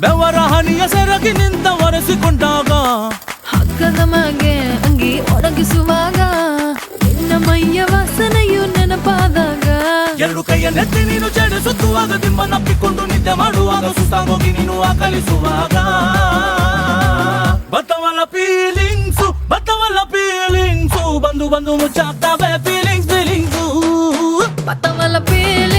ಬೆವರ ಹನಿಯ ಸೆರಗಿ ನಿಂತ ಒರೆಸಿಕೊಂಡಾಗ ಹಗ್ಗದ ಮಗೆ ಅಂಗಿ ಒಣಗಿಸುವಾಗ ನಿನ್ನ ಮೈಯ ವಾಸನೆಯು ನೆನಪಾದಾಗ ಎರಡು ಕೈಯ ನೆತ್ತಿ ನೀನು ಚಡಿಸುತ್ತುವಾಗ ದಿಮ್ಮನಪ್ಪಿಕೊಂಡು ನಿದ್ದೆ ಮಾಡುವಾಗ ಸುಸ್ತಾಗೋಗಿ ನೀನು ಆಕಲಿಸುವಾಗ ಬತ್ತವಲ್ಲ ಫೀಲಿಂಗ್ಸು ಬಂದು ಬಂದು ಮುಚ್ಚಾಗ್ತಾವೆ ಫೀಲಿಂಗ್ಸು ಬತ್ತವಲ್ಲ ಫೀಲಿಂಗ್ಸು